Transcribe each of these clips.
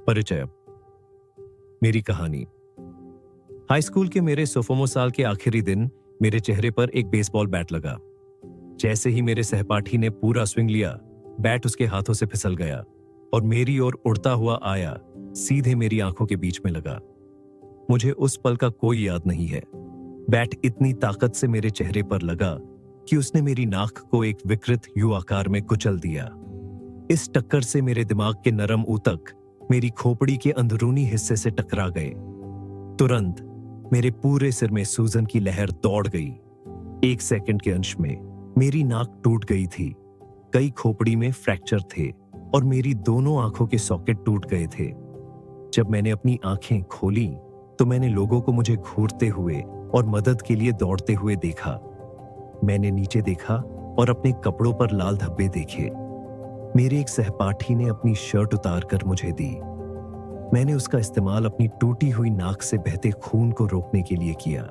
परिचय। मेरी कहानी। हाई स्कूल के मेरे सोफोमो साल के आखिरी दिन मेरे चेहरे पर एक बेसबॉल बैट लगा। जैसे ही मेरे सहपाठी ने पूरा स्विंग लिया, बैट उसके हाथों से फिसल गया और मेरी ओर उड़ता हुआ आया, सीधे मेरी आंखों के बीच में लगा। मुझे उस पल का कोई याद नहीं है। बैट इतनी ताकत से मेरे चेहरे पर लगा कि उसने मेरी नाक को एक विकृत यू आकार में कुचल दिया। इस टक्कर से मेरे दिमाग के नरम ऊतक मेरी खोपड़ी के अंदरूनी हिस्से से टकरा गए। तुरंत मेरे पूरे सिर में सूजन की लहर दौड़ गई। 1 सेकंड के अंश में मेरी नाक टूट गई थी, कई खोपड़ी में फ्रैक्चर थे और मेरी दोनों आंखों के सॉकेट टूट गए थे। जब मैंने अपनी आंखें खोली तो मैंने लोगों को मुझे घूरते हुए और मदद के लिए दौड़ते हुए देखा। मैंने नीचे देखा और अपने कपड़ों पर लाल धब्बे देखे। मेरे एक सहपाठी ने अपनी शर्ट उतारकर मुझे दी। मैंने उसका इस्तेमाल अपनी टूटी हुई नाक से बहते खून को रोकने के लिए किया।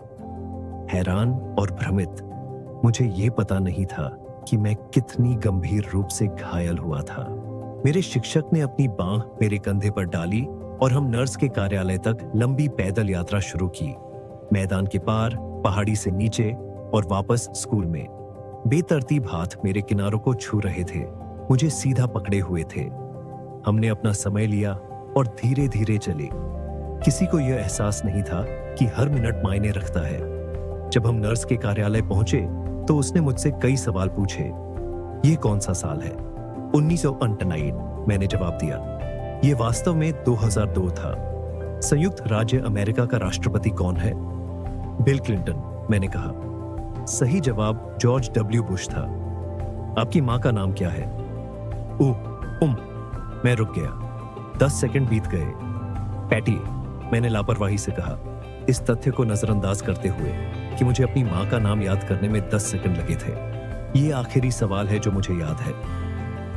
हैरान और भ्रमित, मुझे यह पता नहीं था कि मैं कितनी गंभीर रूप से घायल हुआ था। मेरे शिक्षक ने अपनी बांह मेरे कंधे पर डाली और हम नर्स के कार्यालय तक लंबी पैदल यात्रा शुरू की। मैदान के पार, पहाड़ी से नीचे और वापस स्कूल में। बेतरतीब हाथ मेरे किनारों को छू रहे थे, मुझे सीधा पकड़े हुए थे। हमने अपना समय लिया और धीरे धीरे चले। किसी को यह एहसास नहीं था कि हर मिनट मायने रखता है। जब हम नर्स के कार्यालय पहुंचे तो उसने मुझसे कई सवाल पूछे। यह कौन सा साल है? 1959, मैंने जवाब दिया। यह वास्तव में 2002 था। संयुक्त राज्य अमेरिका का राष्ट्रपति कौन है? बिल क्लिंटन, मैंने कहा। सही जवाब जॉर्ज डब्ल्यू बुश था। आपकी मां का नाम क्या है? मैं रुक गया। 10 सेकंड बीत गए। पैटी, मैंने लापरवाही से कहा, इस तथ्य को नजरअंदाज करते हुए कि मुझे अपनी मां का नाम याद करने में 10 सेकंड लगे थे। यह आखिरी सवाल है जो मुझे याद है।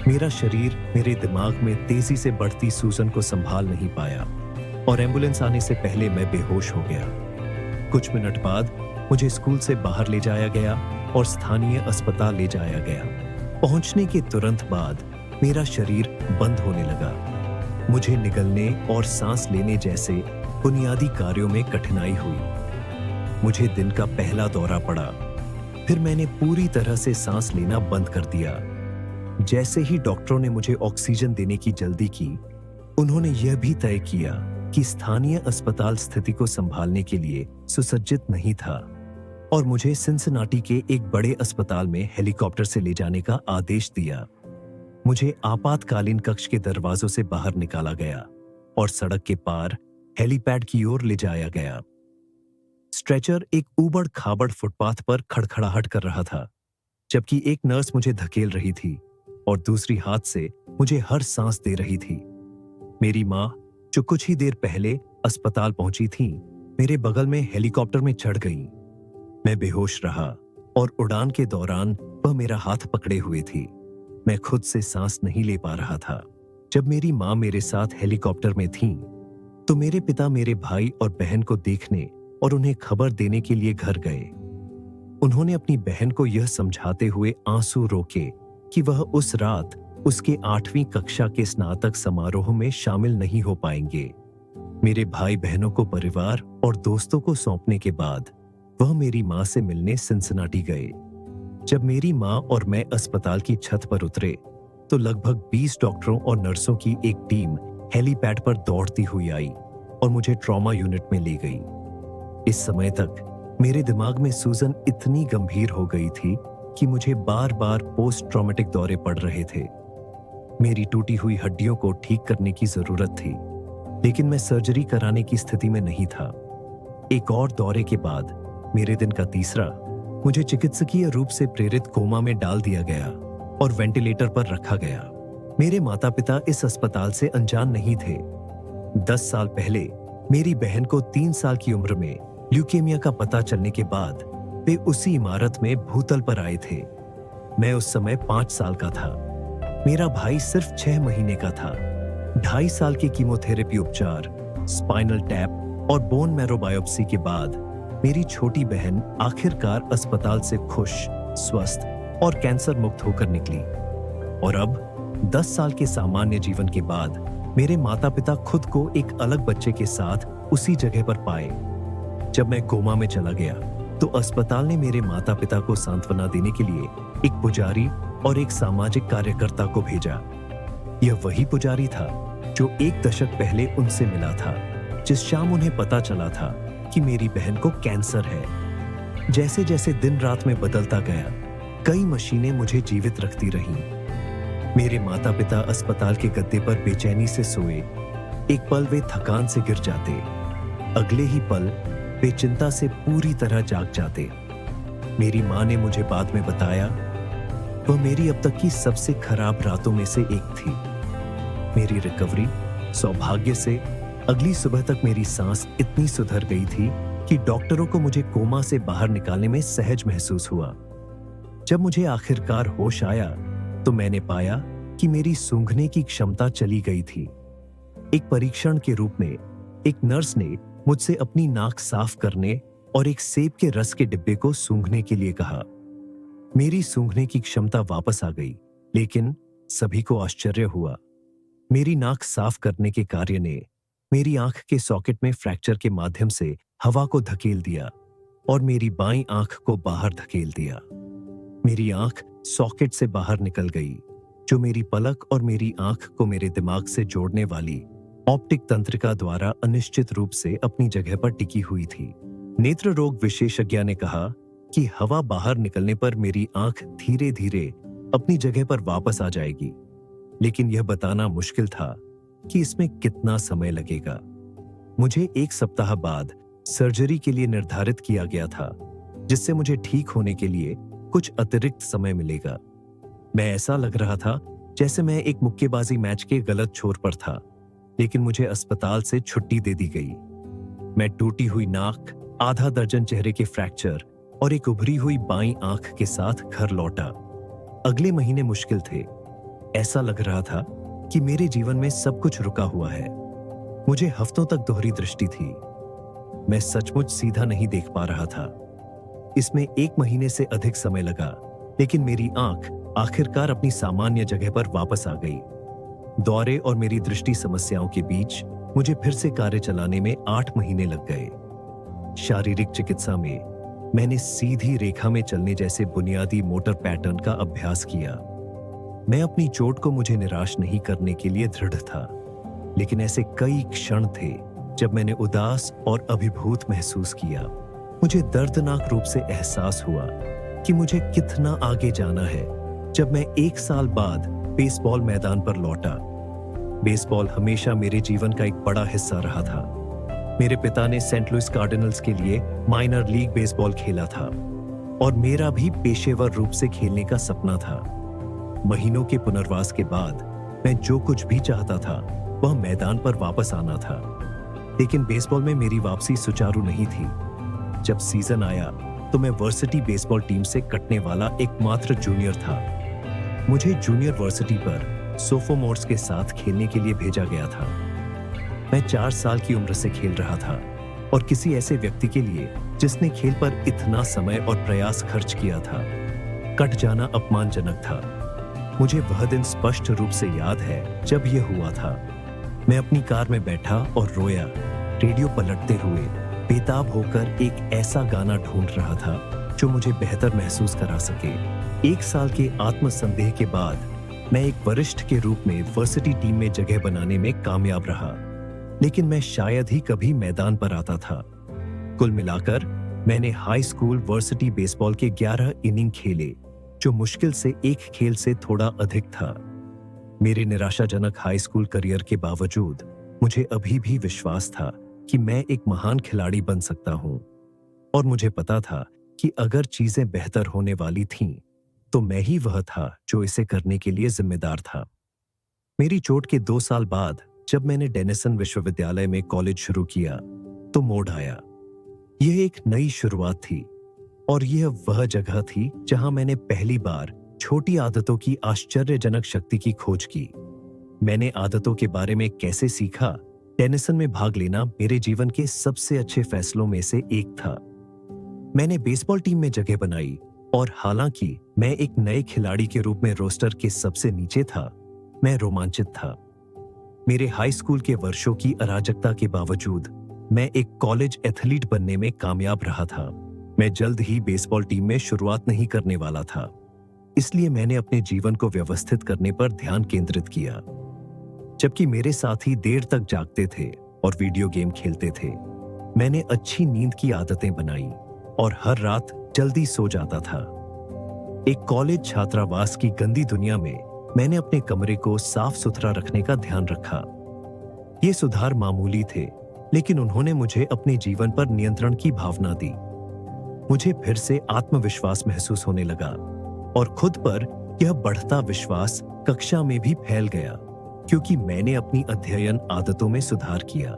मेरा शरीर मेरे दिमाग में तेजी से बढ़ती सूजन को संभाल नहीं पाया और एम्बुलेंस आने से पहले मैं बेहोश हो गया। कुछ मिनट बाद मुझे स्कूल से बाहर ले जाया गया और स्थानीय अस्पताल ले जाया गया। पहुंचने के तुरंत बाद मेरा शरीर बंद होने लगा। मुझे निगलने और सांस लेने जैसे बुनियादी कार्यों में कठिनाई हुई। मुझे दिन का पहला दौरा पड़ा। फिर मैंने पूरी तरह से सांस लेना बंद कर दिया। जैसे ही डॉक्टरों ने मुझे ऑक्सीजन देने की जल्दी की, उन्होंने यह भी तय किया कि स्थानीय अस्पताल स्थिति को संभालने के लिए सुसज्जित नहीं था और मुझे सिंसिनाटी के एक बड़े अस्पताल में हेलीकॉप्टर से ले जाने का आदेश दिया। मुझे आपातकालीन कक्ष के दरवाजों से बाहर निकाला गया और सड़क के पार हेलीपैड की ओर ले जाया गया। स्ट्रेचर एक ऊबड़ खाबड़ फुटपाथ पर खड़खड़ाहट कर रहा था, जबकि एक नर्स मुझे धकेल रही थी और दूसरी हाथ से मुझे हर सांस दे रही थी। मेरी मां, जो कुछ ही देर पहले अस्पताल पहुंची थी, मेरे बगल में हेलीकॉप्टर में चढ़ गई। मैं बेहोश रहा और उड़ान के दौरान वह मेरा हाथ पकड़े हुए थी। मैं खुद से सांस नहीं ले पा रहा था। जब मेरी मां मेरे साथ हेलीकॉप्टर में थी, तो मेरे पिता मेरे भाई और बहन को देखने और उन्हें खबर देने के लिए घर गए। उन्होंने अपनी बहन को यह समझाते हुए आंसू रोके कि वह उस रात उसके 8वीं कक्षा के स्नातक समारोह में शामिल नहीं हो पाएंगे। मेरे भाई बहनों को परिवार और दोस्तों को सौंपने के बाद वह मेरी मां से मिलने सिंसिनाटी गए। जब मेरी मां और मैं अस्पताल की छत पर उतरे तो लगभग 20 डॉक्टरों और नर्सों की एक टीम हेलीपैड पर दौड़ती हुई आई और मुझे ट्रॉमा यूनिट में ले गई। इस समय तक मेरे दिमाग में सूजन इतनी गंभीर हो गई थी कि मुझे बार बार पोस्ट ट्रॉमेटिक दौरे पड़ रहे थे। मेरी टूटी हुई हड्डियों को ठीक करने की जरूरत थी, लेकिन मैं सर्जरी कराने की स्थिति में नहीं था। एक और दौरे के बाद, मेरे दिन का तीसरा, मुझे चिकित्सकीय रूप से प्रेरित कोमा में डाल दिया गया और वेंटिलेटर पर रखा गया। मेरे माता पिता इस अस्पताल से अनजान नहीं थे। 10 साल पहले मेरी बहन को 3 साल की उम्र में ल्यूकेमिया का पता चलने के बाद वे उसी इमारत में भूतल पर आए थे। मैं उस समय 5 साल का था। मेरा भाई सिर्फ 6 महीने का था। 2.5 साल के कीमोथेरेपी उपचार, स्पाइनल टैप और बोन मैरो बायोप्सी के बाद मेरी छोटी बहन आखिरकार अस्पताल से खुश, स्वस्थ और कैंसर मुक्त होकर निकली। और अब 10 साल के सामान्य जीवन के बाद मेरे माता पिता खुद को एक अलग बच्चे के साथ उसी जगह पर पाए। जब मैं कोमा में चला गया तो अस्पताल ने मेरे माता पिता को सांत्वना देने के लिए एक पुजारी और एक सामाजिक कार्यकर्ता को भेजा। यह वही पुजारी था जो 1 दशक पहले उनसे मिला था, जिस शाम उन्हें पता चला था कि मेरी बहन को कैंसर है। जैसे जैसे दिन रात में बदलता गया, कई मशीनें मुझे जीवित रखती रहीं। मेरे माता पिता अस्पताल के गद्दे पर बेचैनी से सोए। एक पल वे थकान से गिर जाते, अगले ही पल वे चिंता से पूरी तरह जाग जाते। मेरी माँ ने मुझे बाद में बताया, वह मेरी अब तक की सबसे खराब रातों में से एक थी। मेरी रिकवरी सौभाग्य से अगली सुबह तक मेरी सांस इतनी सुधर गई थी कि डॉक्टरों को मुझे कोमा से बाहर निकालने में सहज महसूस हुआ। जब मुझे आखिरकार होश आया तो मैंने पाया कि मेरी सूंघने की क्षमता चली गई थी। एक परीक्षण के रूप में एक नर्स ने मुझसे अपनी नाक साफ करने और एक सेब के रस के डिब्बे को सूंघने के लिए कहा। मेरी सूंघने की क्षमता वापस आ गई, लेकिन सभी को आश्चर्य हुआ। मेरी नाक साफ करने के कार्य ने मेरी आंख के सॉकेट में फ्रैक्चर के माध्यम से हवा को धकेल दिया और मेरी बाईं आंख को बाहर धकेल दिया। मेरी आंख सॉकेट से बाहर निकल गई, जो मेरी पलक और मेरी आंख को मेरे दिमाग से जोड़ने वाली ऑप्टिक तंत्रिका द्वारा अनिश्चित रूप से अपनी जगह पर टिकी हुई थी। नेत्र रोग विशेषज्ञ ने कहा कि हवा बाहर निकलने पर मेरी आंख धीरे धीरे अपनी जगह पर वापस आ जाएगी, लेकिन यह बताना मुश्किल था कि इसमें कितना समय लगेगा। मुझे 1 सप्ताह बाद सर्जरी के लिए निर्धारित किया गया था, जिससे मुझे ठीक होने के लिए कुछ अतिरिक्त समय मिलेगा। मैं ऐसा लग रहा था जैसे मैं एक मुक्केबाजी मैच के गलत छोर पर था, लेकिन मुझे अस्पताल से छुट्टी दे दी गई। मैं टूटी हुई नाक, आधा दर्जन चेहरे के फ्रैक्चर और एक उभरी हुई बाईं आंख के साथ घर लौटा। अगले महीने मुश्किल थे। ऐसा लग रहा था कि मेरे जीवन में सब कुछ रुका हुआ है। मुझे हफ्तों तक दोहरी दृष्टि थी। मैं सचमुच सीधा नहीं देख पा रहा था। इसमें 1 महीने से अधिक समय लगा, लेकिन मेरी आंख आखिरकार अपनी सामान्य जगह पर वापस आ गई। दौरे और मेरी दृष्टि समस्याओं के बीच मुझे फिर से कार्य चलाने में 8 महीने लग गए। शारीरिक चिकित्सा में मैंने सीधी रेखा में चलने जैसे बुनियादी मोटर पैटर्न का अभ्यास किया। मैं अपनी चोट को मुझे निराश नहीं करने के लिए दृढ़ था, लेकिन ऐसे कई क्षण थे जब मैंने उदास और अभिभूत महसूस किया। मुझे दर्दनाक रूप से एहसास हुआ कि मुझे कितना आगे जाना है। जब मैं 1 साल बाद बेसबॉल मैदान पर लौटा, बेसबॉल हमेशा मेरे जीवन का एक बड़ा हिस्सा रहा था। मेरे पिता ने सेंट लुइस कार्डिनल्स के लिए माइनर लीग बेसबॉल खेला था और मेरा भी पेशेवर रूप से खेलने का सपना था। महीनों के पुनर्वास के बाद मैं जो कुछ भी चाहता था वह मैदान पर वापस आना था, लेकिन बेसबॉल में मेरी वापसी सुचारू नहीं थी। जब सीजन आया तो मैं वर्सिटी बेसबॉल टीम से कटने वाला एकमात्र जूनियर था। मुझे जूनियर वर्सिटी पर सोफोमोर्स के साथ खेलने के लिए भेजा गया था। मैं 4 साल की उम्र से खेल रहा था और किसी ऐसे व्यक्ति के लिए जिसने खेल पर इतना समय और प्रयास खर्च किया था, कट जाना अपमानजनक था। मुझे वह दिन स्पष्ट रूप से याद है जब यह हुआ था। मैं अपनी कार में बैठा और रोया, रेडियो पलटते हुए बेताब होकर एक ऐसा गाना ढूंढ रहा था जो मुझे बेहतर महसूस करा सके। 1 साल के आत्मसंदेह के बाद मैं एक वरिष्ठ के रूप में वर्सिटी टीम में जगह बनाने में कामयाब रहा, लेकिन मैं शायद ही कभी मैदान पर आता था। कुल मिलाकर मैंने हाई स्कूल वर्सिटी बेसबॉल के 11 इनिंग खेले, जो मुश्किल से एक खेल से थोड़ा अधिक था। मेरे निराशाजनक हाई स्कूल करियर के बावजूद मुझे अभी भी विश्वास था कि मैं एक महान खिलाड़ी बन सकता हूं, और मुझे पता था कि अगर चीजें बेहतर होने वाली थीं, तो मैं ही वह था जो इसे करने के लिए जिम्मेदार था। मेरी चोट के 2 साल बाद जब मैंने डेनिसन विश्वविद्यालय में कॉलेज शुरू किया, तो मोड़ आया। यह एक नई शुरुआत थी, और यह वह जगह थी जहां मैंने पहली बार छोटी आदतों की आश्चर्यजनक शक्ति की खोज की। मैंने आदतों के बारे में कैसे सीखा, डेनिसन में भाग लेना मेरे जीवन के सबसे अच्छे फैसलों में से एक था। मैंने बेसबॉल टीम में जगह बनाई, और हालांकि मैं एक नए खिलाड़ी के रूप में रोस्टर के सबसे नीचे था, मैं रोमांचित था। मेरे हाई स्कूल के वर्षों की अराजकता के बावजूद मैं एक कॉलेज एथलीट बनने में कामयाब रहा था। मैं जल्द ही बेसबॉल टीम में शुरुआत नहीं करने वाला था, इसलिए मैंने अपने जीवन को व्यवस्थित करने पर ध्यान केंद्रित किया। जबकि मेरे साथी देर तक जागते थे और वीडियो गेम खेलते थे, मैंने अच्छी नींद की आदतें बनाई और हर रात जल्दी सो जाता था। एक कॉलेज छात्रावास की गंदी दुनिया में मैंने अपने कमरे को साफ सुथरा रखने का ध्यान रखा। ये सुधार मामूली थे, लेकिन उन्होंने मुझे अपने जीवन पर नियंत्रण की भावना दी। मुझे फिर से आत्मविश्वास महसूस होने लगा और खुद पर यह बढ़ता विश्वास कक्षा में भी फैल गया, क्योंकि मैंने अपनी अध्ययन आदतों में सुधार किया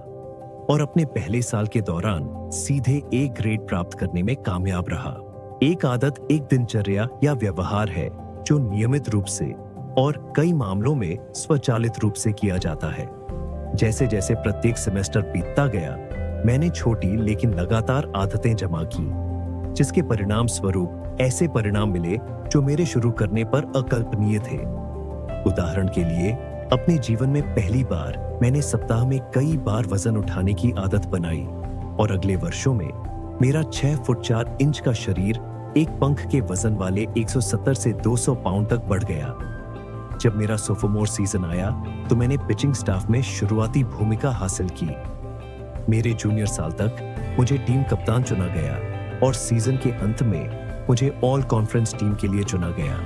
और अपने पहले साल के दौरान सीधे ए ग्रेड प्राप्त करने में कामयाब रहा। एक आदत एक दिनचर्या या व्यवहार है जो नियमित रूप से और कई मामलों में स्वचालित रूप से किया जाता है। जैसे जैसे प्रत्येक सेमेस्टर बीतता गया, मैंने छोटी लेकिन लगातार आदतें जमा की, जिसके परिणाम स्वरूप ऐसे परिणाम मिले जो मेरे शुरू करने पर अकल्पनीय थे। उदाहरण के लिए, अपने जीवन में पहली बार मैंने सप्ताह में कई बार वजन उठाने की आदत बनाई और अगले वर्षों में मेरा 6 फुट 4 इंच का शरीर एक पंख के वजन वाले 170 से 200 पाउंड तक बढ़ गया। जब मेरा सोफोमोर सीजन आया तो मैंने पिचिंग स्टाफ में शुरुआती भूमिका हासिल की। मेरे जूनियर साल तक मुझे टीम कप्तान चुना गया और सीजन के अंत में मुझे ऑल कॉन्फ्रेंस टीम के लिए चुना गया।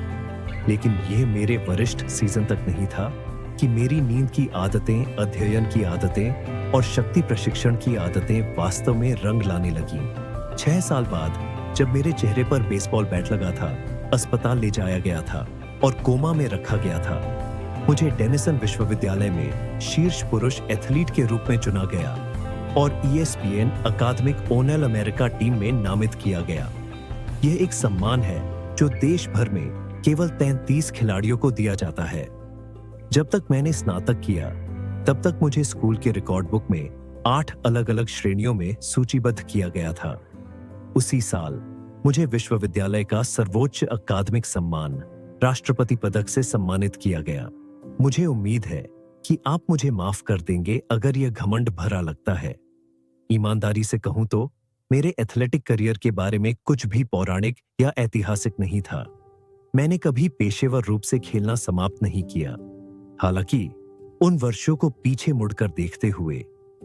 लेकिन यह मेरे वरिष्ठ सीजन तक नहीं था कि मेरी नींद की आदतें, अध्ययन की आदतें और शक्ति प्रशिक्षण की आदतें वास्तव में रंग लाने लगी। 6 साल बाद जब मेरे चेहरे पर बेसबॉल बैट लगा था, अस्पताल ले जाया गया था और कोमा में रखा गया था, मुझे डेनिसन विश्वविद्यालय में शीर्ष पुरुष एथलीट के रूप में चुना गया और ESPN अकादमिक ओनल अमेरिका टीम में नामित किया गया। यह एक सम्मान है जो देश भर में केवल 33 खिलाड़ियों को दिया जाता है। जब तक मैंने स्नातक किया, तब तक मुझे स्कूल के रिकॉर्ड बुक में 8 अलग-अलग श्रेणियों में सूचीबद्ध किया गया था। उसी साल मुझे विश्वविद्यालय का सर्वोच्च अकादमिक सम्मान राष्ट्रपति पदक से सम्मानित किया गया। मुझे उम्मीद है कि आप मुझे माफ कर देंगे अगर यह घमंड भरा लगता है। ईमानदारी से कहूं तो मेरे एथलेटिक करियर के बारे में कुछ भी पौराणिक या ऐतिहासिक नहीं था। मैंने कभी पेशेवर रूप से खेलना समाप्त नहीं किया। हालांकि उन वर्षों को पीछे मुड़कर देखते हुए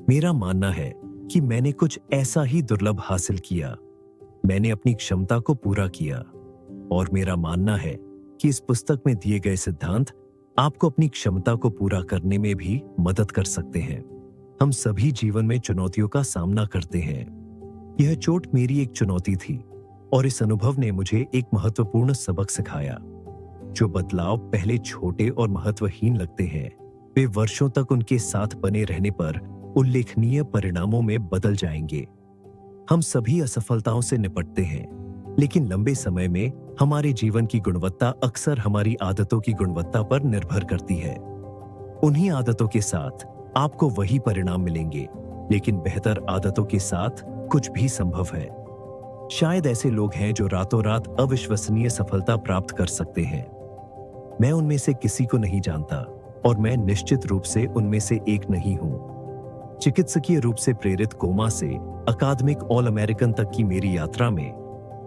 मेरा मानना है कि मैंने कुछ ऐसा ही दुर्लभ हासिल किया। मैंने अपनी क्षमता को पूरा किया और मेरा मानना है कि इस पुस्तक में दिए गए सिद्धांत आपको अपनी क्षमता को पूरा करने में भी मदद कर सकते हैं। हम सभी जीवन में चुनौतियों का सामना करते हैं। यह चोट मेरी एक चुनौती थी और इस अनुभव ने मुझे एक महत्वपूर्ण सबक सिखाया। जो बदलाव पहले छोटे और महत्वहीन लगते हैं, वे वर्षों तक उनके साथ बने रहने पर उल्लेखनीय परिणामों में बदल जाएंगे। हम सभी असफलताओं से निपटते हैं, लेकिन लंबे समय में हमारे जीवन की गुणवत्ता अक्सर हमारी आदतों की गुणवत्ता पर निर्भर करती है। उन्हीं आदतों के साथ आपको वही परिणाम मिलेंगे, लेकिन बेहतर आदतों के साथ कुछ भी संभव है। शायद ऐसे लोग हैं जो रातों रात अविश्वसनीय सफलता प्राप्त कर सकते हैं। मैं उनमें से किसी को नहीं जानता और मैं निश्चित रूप से उनमें से एक नहीं हूं। चिकित्सकीय रूप से प्रेरित कोमा से अकादमिक ऑल अमेरिकन तक की मेरी यात्रा में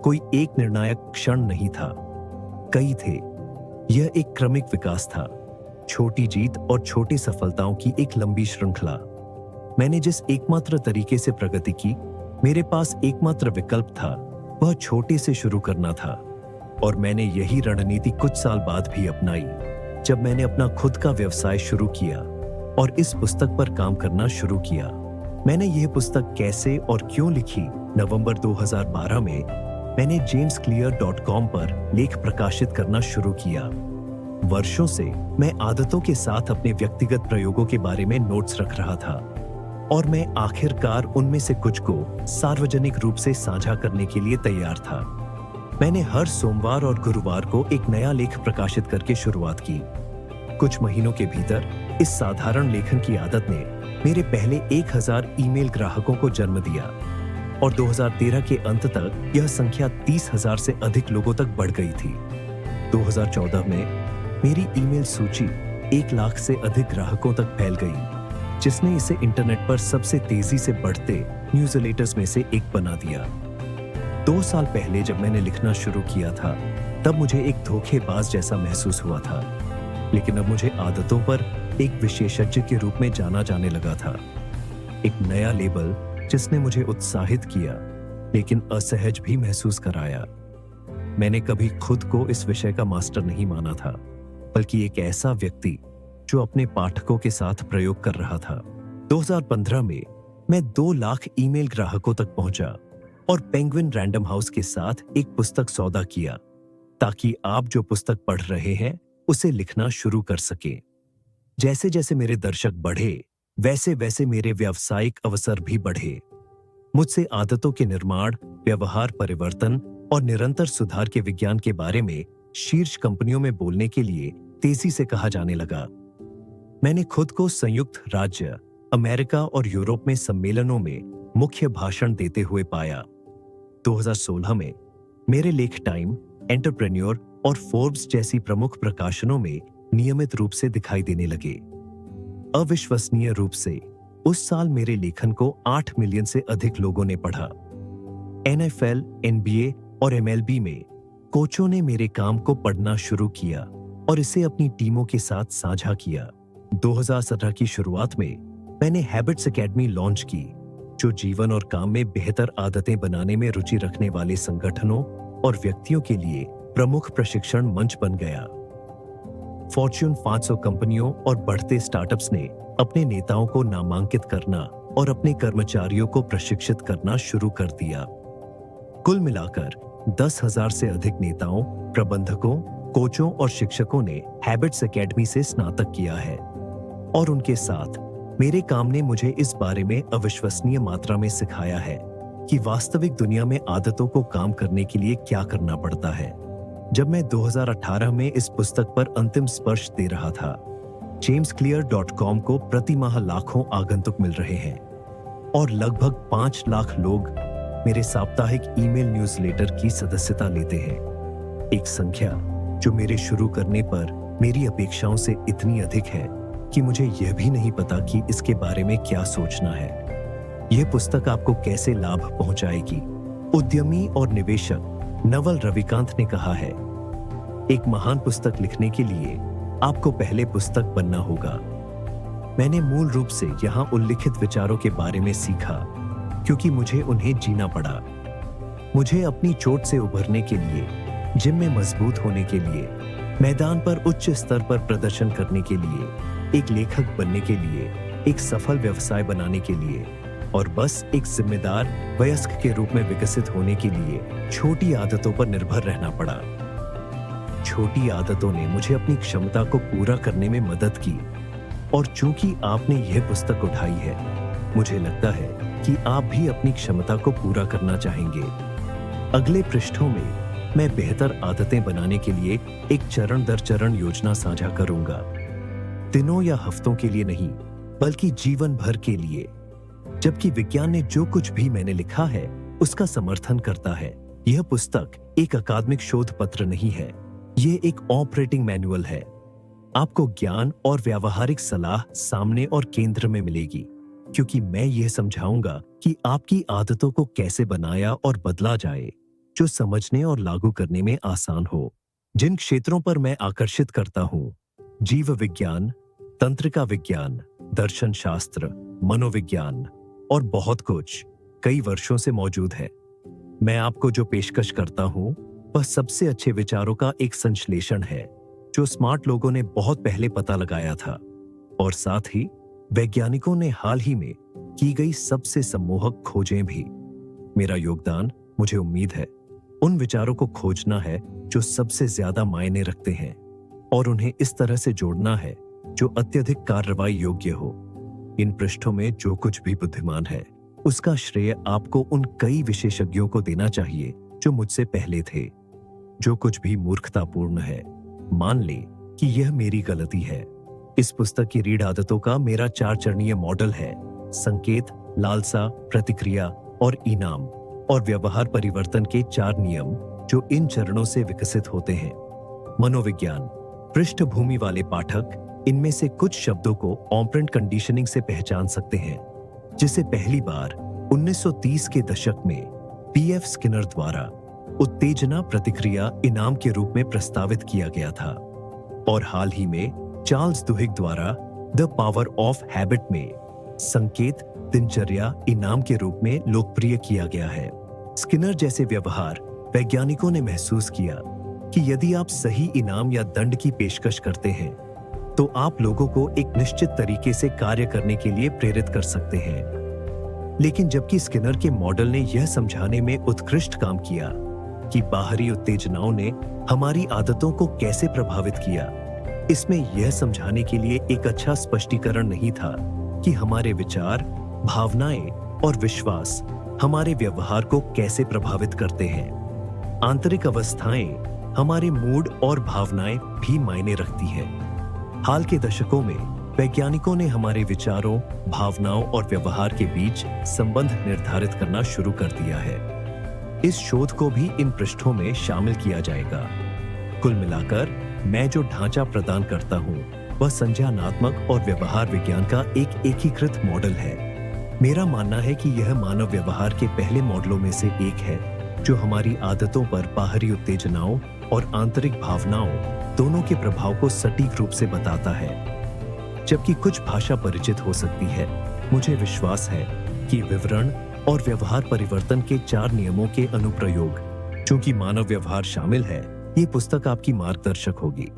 कोई एक निर्णायक क्षण नहीं था, कई थे। यह एक क्रमिक विकास था, छोटी जीत और छोटी सफलताओं की एक लंबी श्रृंखला। मैंने जिस एकमात्र तरीके से प्रगति की, मेरे पास एकमात्र विकल्प था, वह छोटे से शुरू करना था। और मैंने यही रणनीति कुछ साल बाद भी अपनाई, जब मैंने अपना खुद का व्यवसाय शुरू किया और इस पुस्तक पर काम करना शुरू किया। मैंने यह पुस्तक कैसे और क्यों लिखी, नवंबर 2012 में मैंने jamesclear.com पर लेख प्रकाशित करना शुरू किया। वर्षों से मैं आदतों के साथ अपने व्यक्तिगत प्रयोगों के बारे में नोट्स रख रहा था और मैं आखिरकार उनमें से कुछ को सार्वजनिक रूप से साझा करने के लिए तैयार था। मैंने हर सोमवार और गुरुवार को एक नया लेख प्रकाशित करके शुरुआत की। कुछ महीनों के भीतर इस साधारण लेखन की आदत ने मेरे पहले 1000 ईमेल ग्राहकों को जन्म दिया और 2013 के अंत तक यह संख्या 30,000 से अधिक लोगों तक बढ़ गई थी। 2014 में मेरी ईमेल सूची 1 लाख से अधिक ग्राहकों तक फैल गई, जिसने इसे इंटरनेट पर सबसे तेजी से बढ़ते न्यूज़लेटर्स में से एक बना दिया। 2 साल पहले जब मैंने लिखना शुरू किया था, तब मुझे एक धोखेबाज जैसा महसूस हुआ था, लेकिन अब मुझे आदतों पर एक विशेषज्ञ के रूप में जाना जाने लगा था। एक नया लेबल जिसने मुझे उत्साहित किया, लेकिन असहज भी महसूस कराया। मैंने कभी खुद को इस विषय का मास्टर नहीं माना था, बल्कि एक ऐसा व्यक्ति जो अपने पाठकों के साथ प्रयोग कर रहा था। 2015 में मैं 2 लाख ईमेल ग्राहकों तक पहुंचा और पेंगुइन रैंडम हाउस के साथ एक पुस्तक सौदा किया, ताकि आप जो पुस्तक पढ़ रहे हैं उसे लिखना शुरू कर सकें। जैसे जैसे मेरे दर्शक बढ़े, वैसे वैसे मेरे व्यावसायिक अवसर भी बढ़े। मुझसे आदतों के निर्माण, व्यवहार परिवर्तन और निरंतर सुधार के विज्ञान के बारे में शीर्ष कंपनियों में बोलने के लिए तेजी से कहा जाने लगा। मैंने खुद को संयुक्त राज्य अमेरिका और यूरोप में सम्मेलनों में मुख्य भाषण देते हुए पाया। 2016 में मेरे लेख टाइम, एंटरप्रेन्योर और फोर्ब्स जैसी प्रमुख प्रकाशनों में नियमित रूप से दिखाई देने लगे। अविश्वसनीय रूप से उस साल मेरे लेखन को 8 मिलियन से अधिक लोगों ने पढ़ा। NFL, NBA और MLB में कोचों ने मेरे काम को पढ़ना शुरू किया और इसे अपनी टीमों के साथ साझा किया। 2017 की शुरुआत में मैंने हैबिट्स एकेडमी लॉन्च की, जो जीवन और काम में बेहतर आदतें बनाने में रुचि रखने वाले संगठनों और व्यक्तियों के लिए प्रमुख प्रशिक्षण मंच बन गया। फॉर्च्यून 500 कंपनियों और बढ़ते स्टार्टअप्स ने अपने नेताओं को नामांकित करना और अपने कर्मचारियों को प्रशिक्षित करना शुरू कर दिया। कुल मिलाकर 10,000 से अधिक नेताओं, प्रबंधकों, कोचों और शिक्षकों ने हैबिट्स एकेडमी से स्नातक किया है, और उनके साथ मेरे काम ने मुझे इस बारे में अविश्वसनीय मात्रा में सिखाया है कि वास्तविक दुनिया में आदतों को काम करने के लिए क्या करना पड़ता है। जब मैं 2018 में इस पुस्तक पर अंतिम स्पर्श दे रहा था, jamesclear.com को प्रति माह लाखों आगंतुक मिल रहे हैं और लगभग 5 लाख लोग मेरे साप्ताहिक ईमेल न्यूज़लेटर की सदस्यता लेते हैं। एक संख्या जो मेरे शुरू करने पर मेरी अपेक्षाओं से इतनी अधिक है कि मुझे यह भी नहीं पता कि इसके बारे में क्या सोचना है। यह पुस्तक आपको कैसे लाभ पहुंचाएगी? उद्यमी और निवेशक नवल रविकांत ने कहा है, एक महान पुस्तक लिखने के लिए आपको पहले पुस्तक बनना होगा। मैंने मूल रूप से यहाँ उल्लिखित विचारों के बारे में सीखा क्योंकि मुझे उन्हें जीना पड़ा। मुझे अपनी चोट से उभरने के लिए, जिम में मजबूत होने के लिए, मैदान पर उच्च स्तर पर प्रदर्शन करने के लिए, एक लेखक बनने के लिए, एक सफल व्यवसाय बनाने के लिए और बस एक जिम्मेदार वयस्क के रूप में विकसित होने के लिए छोटी आदतों पर निर्भर रहना पड़ा। छोटी आदतों ने मुझे अपनी क्षमता को पूरा करने में मदद की, और चूंकि आपने यह पुस्तक उठाई है, मुझे लगता है कि आप भी अपनी क्षमता को पूरा करना चाहेंगे। अगले पृष्ठों में मैं बेहतर आदतें बनाने के लिए एक चरण दर चरण योजना साझा करूंगा, दिनों या हफ्तों के लिए नहीं, बल्कि जीवन भर के लिए। जबकि विज्ञान ने जो कुछ भी मैंने लिखा है उसका समर्थन करता है। यह पुस्तक एक अकादमिक शोध पत्र नहीं है, यह एक ऑपरेटिंग मैनुअल है। आपको ज्ञान और व्यावहारिक सलाह सामने और केंद्र में मिलेगी, क्योंकि मैं यह समझाऊंगा कि आपकी आदतों को कैसे बनाया और बदला जाए, जो समझने और लागू करने में आसान हो। जिन क्षेत्रों पर मैं आकर्षित करता हूं, जीव विज्ञान, तंत्रिका विज्ञान, दर्शन शास्त्र, मनोविज्ञान और बहुत कुछ, कई वर्षों से मौजूद है। मैं आपको जो पेशकश करता हूं वह सबसे अच्छे विचारों का एक संश्लेषण है, जो स्मार्ट लोगों ने बहुत पहले पता लगाया था, और साथ ही वैज्ञानिकों ने हाल ही में की गई सबसे सम्मोहक खोजें भी। मेरा योगदान, मुझे उम्मीद है, उन विचारों को खोजना है जो सबसे ज्यादा मायने रखते हैं, और उन्हें इस तरह से जोड़ना है जो अत्यधिक कार्रवाई योग्य हो। इन पृष्ठों में जो कुछ भी बुद्धिमान है, उसका श्रेय आपको उन कई विशेषज्ञों को देना चाहिए जो मुझसे पहले थे। जो कुछ भी मूर्खतापूर्ण है, मान ले कि यह मेरी गलती है। इस पुस्तक की रीढ़ आदतों का मेरा 4 चरणीय मॉडल है: संकेत, लालसा, प्रतिक्रिया और इनाम, और व्यवहार परिवर्तन के 4 नियम जो इन चरणों से विकसित होते हैं। मनोविज्ञान, पृष्ठभूमि वाले पाठक, इनमें से कुछ शब्दों को ऑपरेंट कंडीशनिंग से पहचान सकते हैं, जिसे पहली बार 1930 के दशक में पीएफ स्किनर द्वारा उत्तेजना प्रतिक्रिया इनाम के रूप में प्रस्तावित किया गया था और हाल ही में चार्ल्स दुहिग द्वारा द पावर ऑफ हैबिट में संकेत दिनचर्या इनाम के रूप में लोकप्रिय किया गया है। स्किनर जैसे व्यवहार वैज्ञानिकों ने महसूस किया कि यदि आप सही इनाम या दंड की पेशकश करते हैं तो आप लोगों को एक निश्चित तरीके से कार्य करने के लिए प्रेरित कर सकते हैं। लेकिन जबकि स्किनर के मॉडल ने यह समझाने में उत्कृष्ट काम किया कि बाहरी उत्तेजनाओं ने हमारी आदतों को कैसे प्रभावित किया, इसमें यह समझाने के लिए एक अच्छा स्पष्टीकरण नहीं था कि हमारे विचार, भावनाएं और विश्वास हमारे व्यवहार को कैसे प्रभावित करते हैं। आंतरिक अवस्थाएं हमारे मूड और भावनाएं भी मायने रखती हैं। हाल के दशकों में वैज्ञानिकों ने हमारे विचारों, भावनाओं और व्यवहार के बीच संबंध निर्धारित करना शुरू कर दिया है। इस शोध को भी इन पृष्ठों में शामिल किया जाएगा। कुल मिलाकर मैं जो ढांचा प्रदान करता हूं, वह संज्ञानात्मक और व्यवहार विज्ञान का एक एकीकृत मॉडल है। मेरा मानना है कि यह मानव व्यवहार के पहले मॉडलों में से एक है जो हमारी आदतों पर बाहरी उत्तेजनाओं और आंतरिक भावनाओं दोनों के प्रभाव को सटीक रूप से बताता है। जबकि कुछ भाषा परिचित हो सकती है, मुझे विश्वास है कि विवरण और व्यवहार परिवर्तन के 4 नियमों के अनुप्रयोग, चूंकि मानव व्यवहार शामिल है, ये पुस्तक आपकी मार्गदर्शक होगी।